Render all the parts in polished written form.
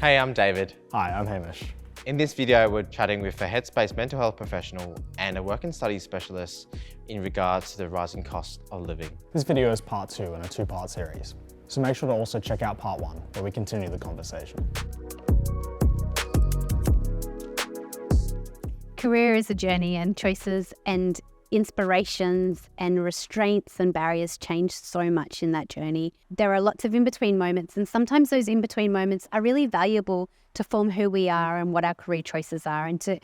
Hey, I'm David. Hi, I'm Hamish. In this video, we're chatting with a headspace mental health professional and a work and study specialist in regards to the rising cost of living. This video is part 2 in a 2-part series, so make sure to also check out part 1 where we continue the conversation. Career is a journey, and choices and inspirations and restraints and barriers change so much in that journey. There are lots of in-between moments, and sometimes those in-between moments are really valuable to form who we are and what our career choices are, and to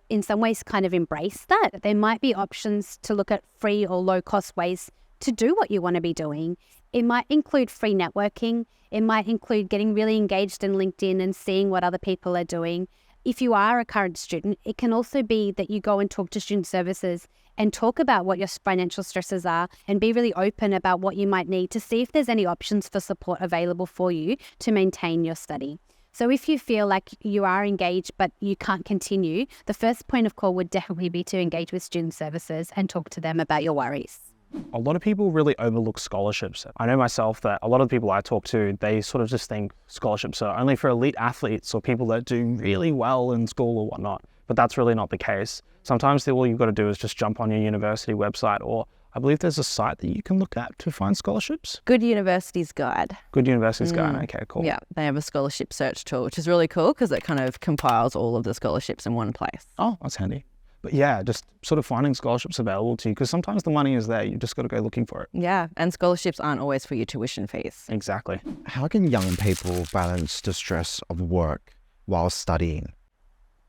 in some ways kind of embrace that. There might be options to look at free or low-cost ways to do what you want to be doing. It might include free networking. It might include getting really engaged in LinkedIn and seeing what other people are doing. If you are a current student, it can also be that you go and talk to student services and talk about what your financial stresses are and be really open about what you might need to see if there's any options for support available for you to maintain your study. So if you feel like you are engaged but you can't continue, the first point of call would definitely be to engage with student services and talk to them about your worries. A lot of people really overlook scholarships. I know myself that a lot of the people I talk to, they sort of just think scholarships are only for elite athletes or people that do really well in school or whatnot, but that's really not the case. Sometimes all you've got to do is just jump on your university website, or I believe there's a site that you can look at to find scholarships. Good University's Guide. Good University's Guide, okay, cool. Yeah, they have a scholarship search tool, which is really cool because it kind of compiles all of the scholarships in one place. Oh, that's handy. But yeah, just sort of finding scholarships available to you, because sometimes the money is there, you just got to go looking for it. Yeah, and scholarships aren't always for your tuition fees. Exactly. How can young people balance the stress of work while studying?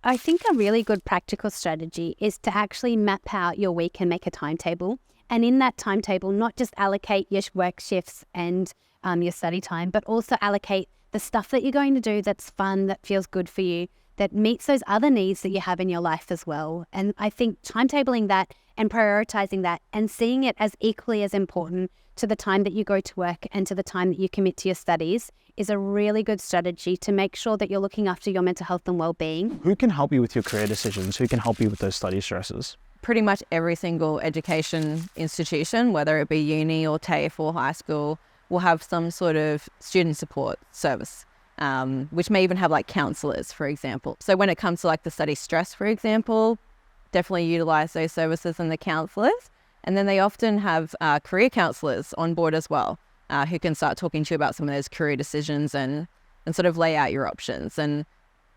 I think a really good practical strategy is to actually map out your week and make a timetable. And in that timetable, not just allocate your work shifts and your study time, but also allocate the stuff that you're going to do that's fun, that feels good for you, that meets those other needs that you have in your life as well. And I think timetabling that and prioritizing that and seeing it as equally as important to the time that you go to work and to the time that you commit to your studies is a really good strategy to make sure that you're looking after your mental health and well-being. Who can help you with your career decisions? Who can help you with those study stresses? Pretty much every single education institution, whether it be uni or TAFE or high school, will have some sort of student support service. Which may even have like counsellors, for example. So when it comes to like the study stress, for example, definitely utilise those services and the counsellors. And then they often have career counsellors on board as well, who can start talking to you about some of those career decisions and sort of lay out your options. And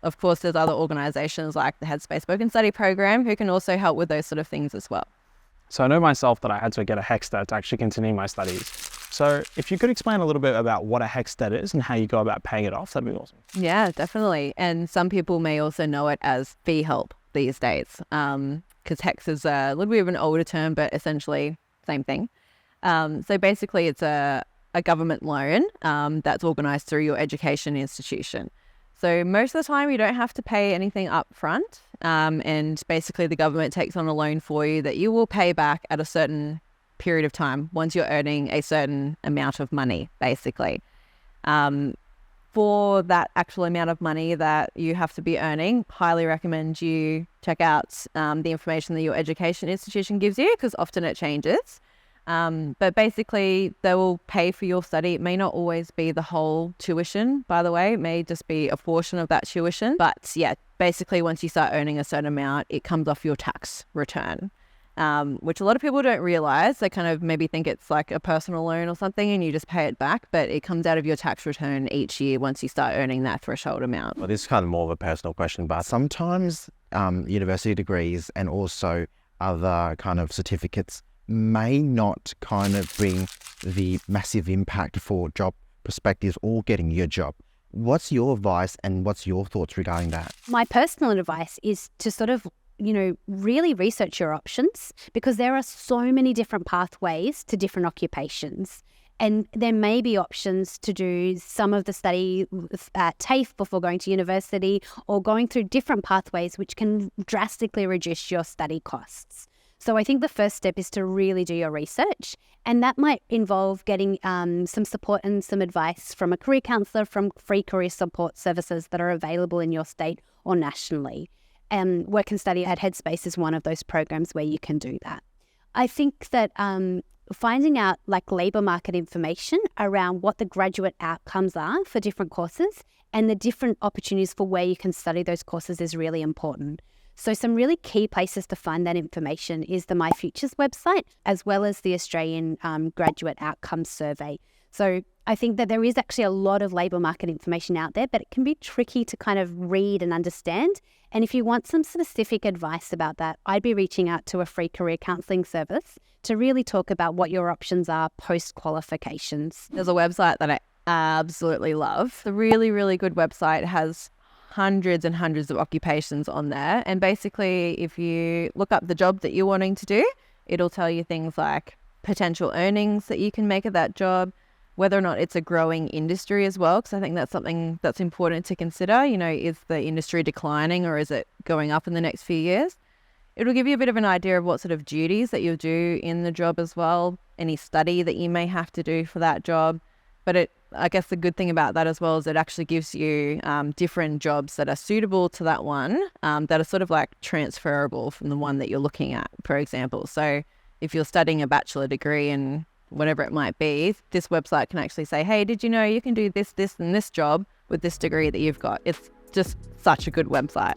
of course, there's other organisations like the Headspace Work and Study Program who can also help with those sort of things as well. So I know myself that I had to get a HECS stat to actually continue my studies. So if you could explain a little bit about what a HECS stat is and how you go about paying it off, that'd be awesome. Yeah, definitely. And some people may also know it as fee help these days, because HECS is a little bit of an older term, but essentially same thing. So basically it's a government loan that's organised through your education institution. So most of the time you don't have to pay anything up front, and basically the government takes on a loan for you that you will pay back at a certain period of time once you're earning a certain amount of money, basically. For that actual amount of money that you have to be earning, highly recommend you check out the information that your education institution gives you, because often it changes. But basically they will pay for your study. It may not always be the whole tuition, by the way. It may just be a portion of that tuition. But yeah, basically once you start earning a certain amount, it comes off your tax return. Which a lot of people don't realize. They kind of maybe think it's like a personal loan or something and you just pay it back, but it comes out of your tax return each year once you start earning that threshold amount. Well, this is kind of more of a personal question, but sometimes university degrees and also other kind of certificates may not kind of bring the massive impact for job perspectives or getting your job. What's your advice and what's your thoughts regarding that? My personal advice is to sort of really research your options, because there are so many different pathways to different occupations. And there may be options to do some of the study at TAFE before going to university, or going through different pathways which can drastically reduce your study costs. So I think the first step is to really do your research, and that might involve getting some support and some advice from a career counsellor, from free career support services that are available in your state or nationally. Work and Study at Headspace is one of those programs where you can do that. I think that finding out like labour market information around what the graduate outcomes are for different courses and the different opportunities for where you can study those courses is really important. So some really key places to find that information is the My Futures website, as well as the Australian Graduate Outcomes Survey. So I think that there is actually a lot of labour market information out there, but it can be tricky to kind of read and understand. And if you want some specific advice about that, I'd be reaching out to a free career counselling service to really talk about what your options are post-qualifications. There's a website that I absolutely love. The really, really good website has hundreds and hundreds of occupations on there. And basically, if you look up the job that you're wanting to do, it'll tell you things like potential earnings that you can make at that job, whether or not it's a growing industry as well, because I think that's something that's important to consider. You know, is the industry declining or is it going up in the next few years? It'll give you a bit of an idea of what sort of duties that you'll do in the job as well, any study that you may have to do for that job. But I guess the good thing about that as well is it actually gives you different jobs that are suitable to that one, that are sort of like transferable from the one that you're looking at, for example. So if you're studying a bachelor degree in whatever it might be, this website can actually say, hey, did you know you can do this, this, and this job with this degree that you've got? It's just such a good website.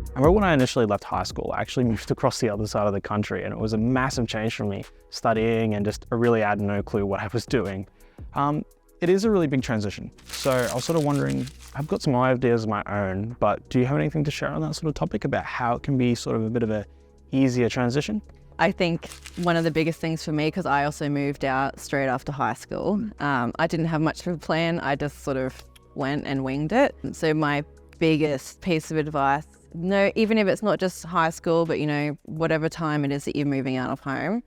I remember when I initially left high school, I actually moved across the other side of the country, and it was a massive change for me, studying and just really had no clue what I was doing. It is a really big transition. So I was sort of wondering, I've got some ideas of my own, but do you have anything to share on that sort of topic about how it can be sort of a bit of a easier transition? I think one of the biggest things for me, because I also moved out straight after high school, I didn't have much of a plan. I just sort of went and winged it. So my biggest piece of advice, no, even if it's not just high school, but, you know, whatever time it is that you're moving out of home,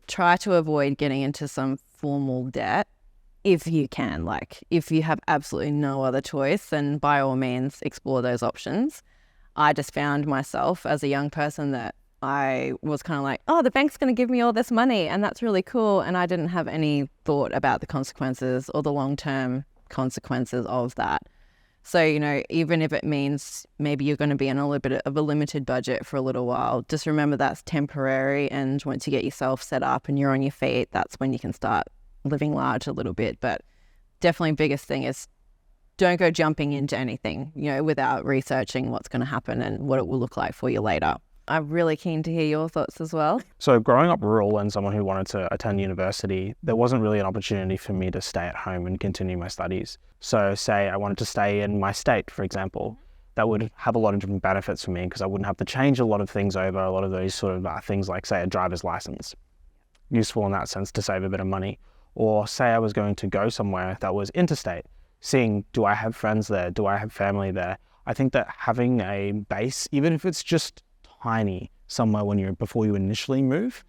try to avoid getting into some formal debt if you can. Like, if you have absolutely no other choice, then by all means explore those options. I just found myself as a young person that I was kind of like, oh, the bank's going to give me all this money and that's really cool. And I didn't have any thought about the consequences or the long-term consequences of that. So, you know, even if it means maybe you're going to be on a little bit of a limited budget for a little while, just remember that's temporary. And once you get yourself set up and you're on your feet, that's when you can start living large a little bit. But definitely biggest thing is don't go jumping into anything, you know, without researching what's going to happen and what it will look like for you later. I'm really keen to hear your thoughts as well. So growing up rural and someone who wanted to attend university, there wasn't really an opportunity for me to stay at home and continue my studies. So say I wanted to stay in my state, for example, that would have a lot of different benefits for me because I wouldn't have to change a lot of things over, a lot of those sort of things like, say, a driver's license. Useful in that sense to save a bit of money. Or say I was going to go somewhere that was interstate, seeing, do I have friends there? Do I have family there? I think that having a base, even if it's just tiny somewhere before you initially move,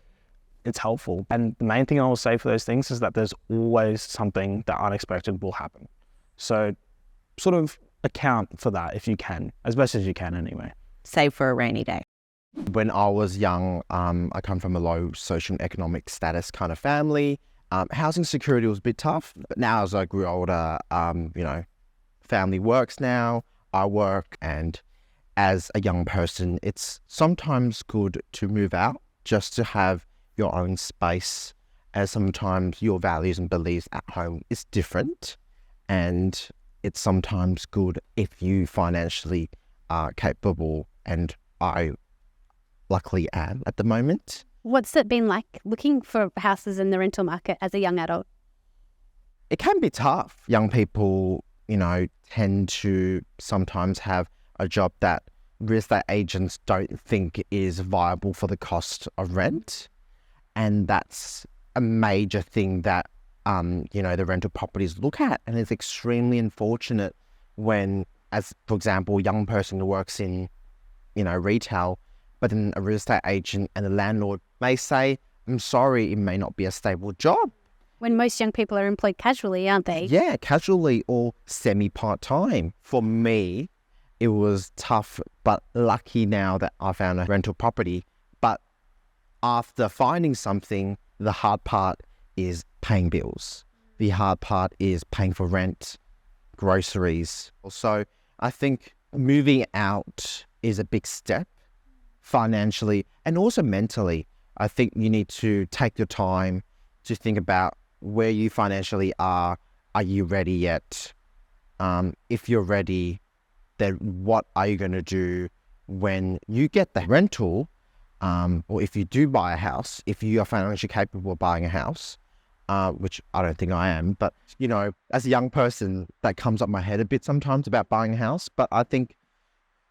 it's helpful. And the main thing I will say for those things is that there's always something that unexpected will happen. So sort of account for that if you can, as best as you can anyway. Save for a rainy day. When I was young, I come from a low socioeconomic status kind of family. Housing security was a bit tough, but now as I grew older, you know, family works now, I work, and as a young person, it's sometimes good to move out just to have your own space, as sometimes your values and beliefs at home is different. And it's sometimes good if you financially are capable, and I luckily am at the moment. What's it been like looking for houses in the rental market as a young adult? It can be tough. Young people, you know, tend to sometimes have a job that real estate agents don't think is viable for the cost of rent. And that's a major thing that, you know, the rental properties look at. And it's extremely unfortunate when, as for example, a young person who works in, you know, retail, but then a real estate agent and the landlord may say, I'm sorry, it may not be a stable job. When most young people are employed casually, aren't they? Yeah, casually or semi-part-time. For me, it was tough, but lucky now that I found a rental property. But after finding something, the hard part is paying bills. The hard part is paying for rent, groceries. So I think moving out is a big step. financially and also mentally. I think you need to take your time to think about where you financially are. Are you ready yet? If you're ready, then what are you going to do when you get the rental, or if you do buy a house, if you are financially capable of buying a house, which I don't think I am, but, you know, as a young person, that comes up my head a bit sometimes about buying a house, but I think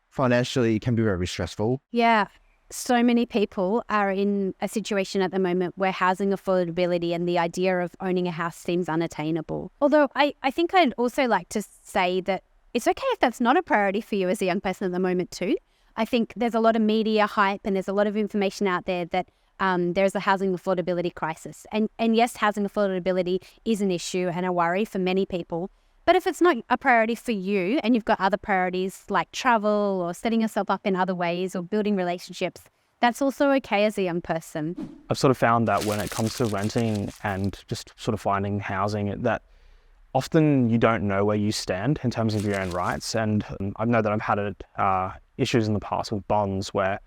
financially it can be very stressful. Yeah. So many people are in a situation at the moment where housing affordability and the idea of owning a house seems unattainable. Although I think I'd also like to say that it's okay if that's not a priority for you as a young person at the moment too. I think there's a lot of media hype and there's a lot of information out there that there's a housing affordability crisis. And yes, housing affordability is an issue and a worry for many people. But if it's not a priority for you and you've got other priorities like travel or setting yourself up in other ways or building relationships, that's also okay as a young person. I've sort of found that when it comes to renting and just sort of finding housing, that often you don't know where you stand in terms of your own rights. And I know that I've had issues in the past with bonds where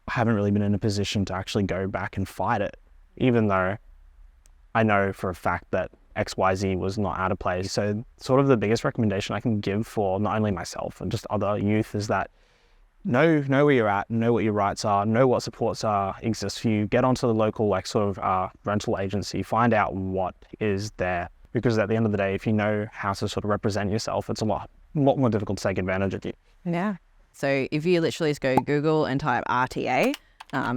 I haven't really been in a position to actually go back and fight it, even though I know for a fact that XYZ was not out of place. So sort of the biggest recommendation I can give for not only myself and just other youth is that know where you're at, know what your rights are, know what supports exist for you, get onto the local rental agency, find out what is there. Because at the end of the day, if you know how to sort of represent yourself, it's a lot more difficult to take advantage of you. Yeah. So if you literally just go Google and type RTA,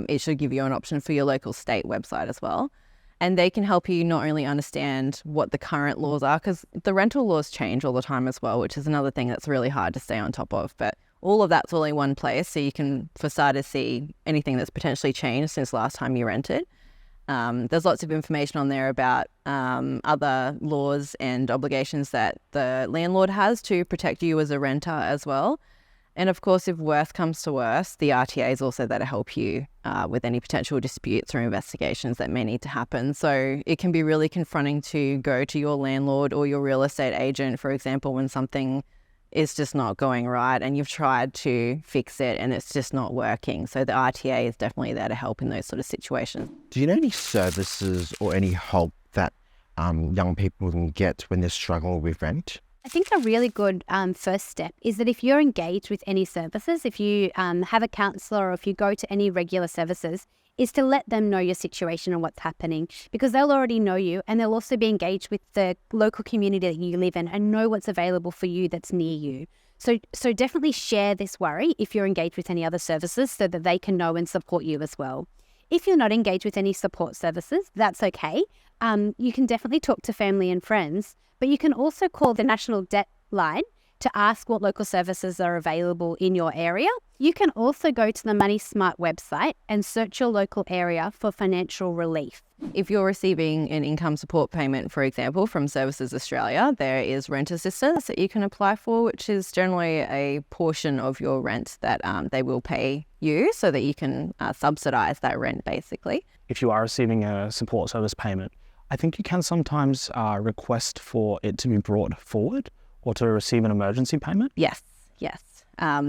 it should give you an option for your local state website as well. And they can help you not only understand what the current laws are, because the rental laws change all the time as well, which is another thing that's really hard to stay on top of. But all of that's all in one place, so you can, for starters, see anything that's potentially changed since last time you rented. There's lots of information on there about other laws and obligations that the landlord has to protect you as a renter as well. And of course, if worse comes to worse, the RTA is also there to help you with any potential disputes or investigations that may need to happen. So it can be really confronting to go to your landlord or your real estate agent, for example, when something is just not going right and you've tried to fix it and it's just not working. So the RTA is definitely there to help in those sort of situations. Do you know any services or any help that young people can get when they're struggling with rent? I think a really good first step is that if you're engaged with any services, if you have a counsellor or if you go to any regular services, is to let them know your situation and what's happening, because they'll already know you and they'll also be engaged with the local community that you live in and know what's available for you that's near you. So definitely share this worry if you're engaged with any other services so that they can know and support you as well. If you're not engaged with any support services, that's okay. You can definitely talk to family and friends, but you can also call the National Debt Line to ask what local services are available in your area. You can also go to the Money Smart website and search your local area for financial relief. If you're receiving an income support payment, for example, from Services Australia, there is rent assistance that you can apply for, which is generally a portion of your rent that they will pay you so that you can subsidise that rent, basically. If you are receiving a support service payment, I think you can sometimes request for it to be brought forward or to receive an emergency payment. Yes.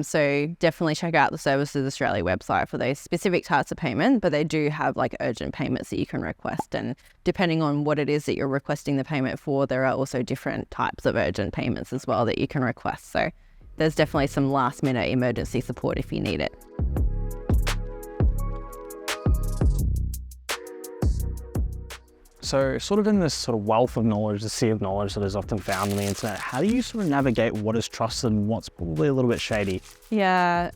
So definitely check out the Services Australia website for those specific types of payment, but they do have like urgent payments that you can request. And depending on what it is that you're requesting the payment for, there are also different types of urgent payments as well that you can request. So there's definitely some last minute emergency support if you need it. So sort of in this sort of wealth of knowledge, the sea of knowledge that is often found on the internet, how do you sort of navigate what is trusted and what's probably a little bit shady? Yeah,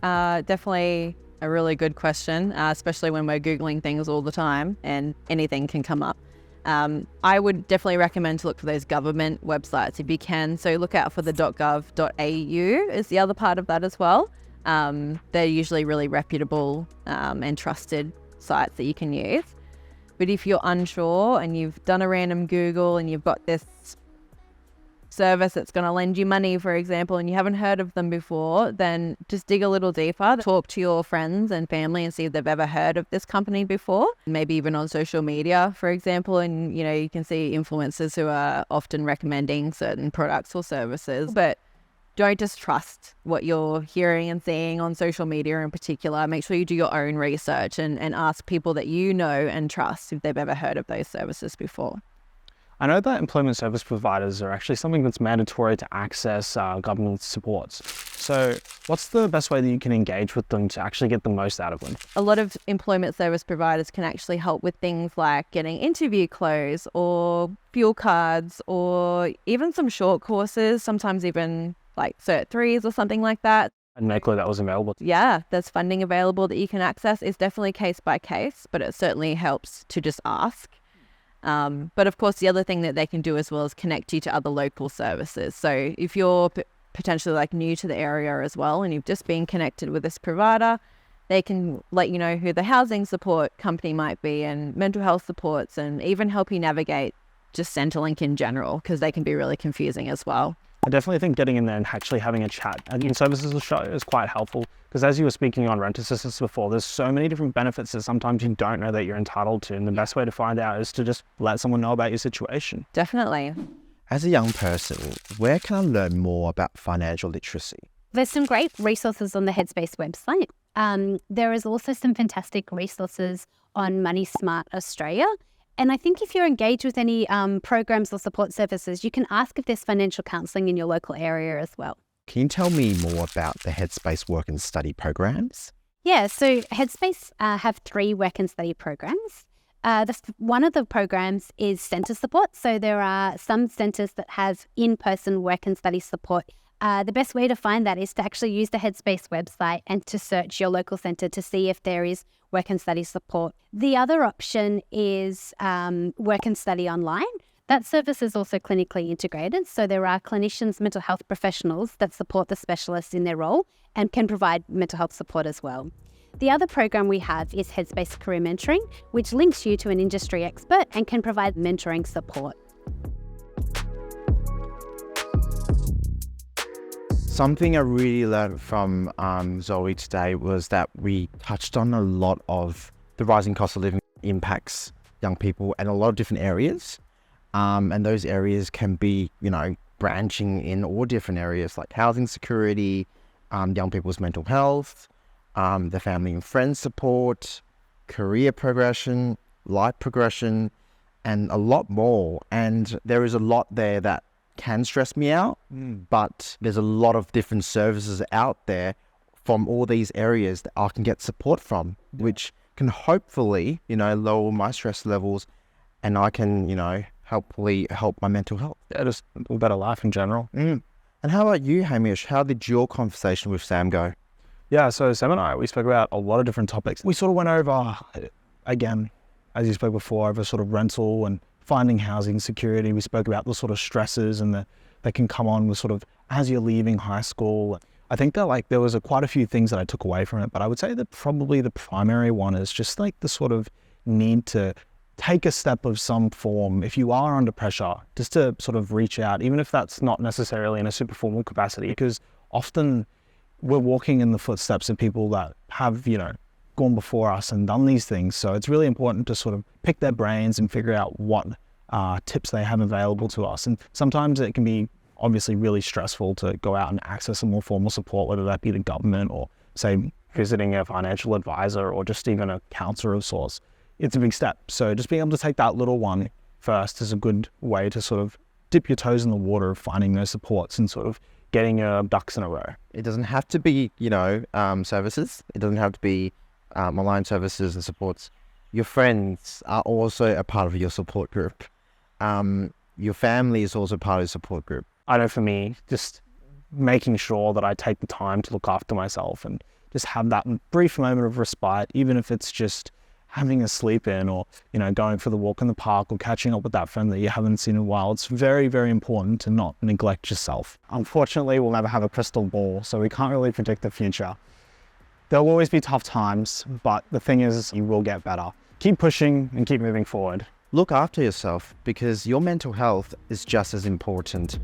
definitely a really good question, especially when we're Googling things all the time and anything can come up. I would definitely recommend to look for those government websites if you can. So look out for the .gov.au is the other part of that as well. They're usually really reputable and trusted sites that you can use. But if you're unsure and you've done a random Google and you've got this service that's going to lend you money, for example, and you haven't heard of them before, then just dig a little deeper. Talk to your friends and family and see if they've ever heard of this company before. Maybe even on social media, for example, and you can see influencers who are often recommending certain products or services. But don't just trust what you're hearing and seeing on social media in particular. Make sure you do your own research and ask people that you know and trust if they've ever heard of those services before. I know that employment service providers are actually something that's mandatory to access government supports. So what's the best way that you can engage with them to actually get the most out of them? A lot of employment service providers can actually help with things like getting interview clothes or fuel cards or even some short courses, sometimes even like Cert 3s or something like that. And make sure that was available. Yeah, there's funding available that you can access. It's definitely case by case, but it certainly helps to just ask. But of course, the other thing that they can do as well is connect you to other local services. So if you're potentially like new to the area as well, and you've just been connected with this provider, they can let you know who the housing support company might be and mental health supports, and even help you navigate just Centrelink in general, because they can be really confusing as well. I definitely think getting in there and actually having a chat in services show is quite helpful, because as you were speaking on rent assistance before, there's so many different benefits that sometimes you don't know that you're entitled to, and the best way to find out is to just let someone know about your situation. Definitely. As a young person, where can I learn more about financial literacy? There's some great resources on the Headspace website. There is also some fantastic resources on Money Smart Australia. And I think if you're engaged with any programs or support services, you can ask if there's financial counselling in your local area as well. Can you tell me more about the Headspace work and study programs? Yeah, so Headspace have 3 work and study programs. One of the programs is centre support. So there are some centres that have in-person work and study support. The best way to find that is to actually use the Headspace website and to search your local centre to see if there is work and study support. The other option is work and study online. That service is also clinically integrated. So there are clinicians, mental health professionals that support the specialists in their role and can provide mental health support as well. The other program we have is Headspace Career Mentoring, which links you to an industry expert and can provide mentoring support. Something I really learned from Zoe today was that we touched on a lot of the rising cost of living impacts young people in a lot of different areas. And those areas can be, branching in all different areas like housing security, young people's mental health, the family and friends support, career progression, life progression, and a lot more. And there is a lot there that can stress me out, but there's a lot of different services out there from all these areas that I can get support from, which can hopefully, lower my stress levels, and I can, hopefully help my mental health. Yeah, just a better life in general. And how about you, Hamish? How did your conversation with Sam go? Yeah, so Sam and I, we spoke about a lot of different topics. We sort of went over, again, as you spoke before, over sort of rental and finding housing security. We spoke about the sort of stresses and that can come on with sort of as you're leaving high school. I think that there was quite a few things that I took away from it, but I would say that probably the primary one is just the sort of need to take a step of some form if you are under pressure, just to sort of reach out, even if that's not necessarily in a super formal capacity, because often we're walking in the footsteps of people that have, gone before us and done these things. So it's really important to sort of pick their brains and figure out what tips they have available to us. And sometimes it can be obviously really stressful to go out and access some more formal support, whether that be the government or say visiting a financial advisor or just even a counselor of sorts. It's a big step. So just being able to take that little one first is a good way to sort of dip your toes in the water of finding those supports and sort of getting your ducks in a row. It doesn't have to be, services. It doesn't have to be online services and supports. Your friends are also a part of your support group. Your family is also part of the support group. I know for me, just making sure that I take the time to look after myself and just have that brief moment of respite, even if it's just having a sleep in or, going for the walk in the park or catching up with that friend that you haven't seen in a while. It's very, very important to not neglect yourself. Unfortunately, we'll never have a crystal ball, so we can't really predict the future. There'll always be tough times, but the thing is, you will get better. Keep pushing and keep moving forward. Look after yourself, because your mental health is just as important.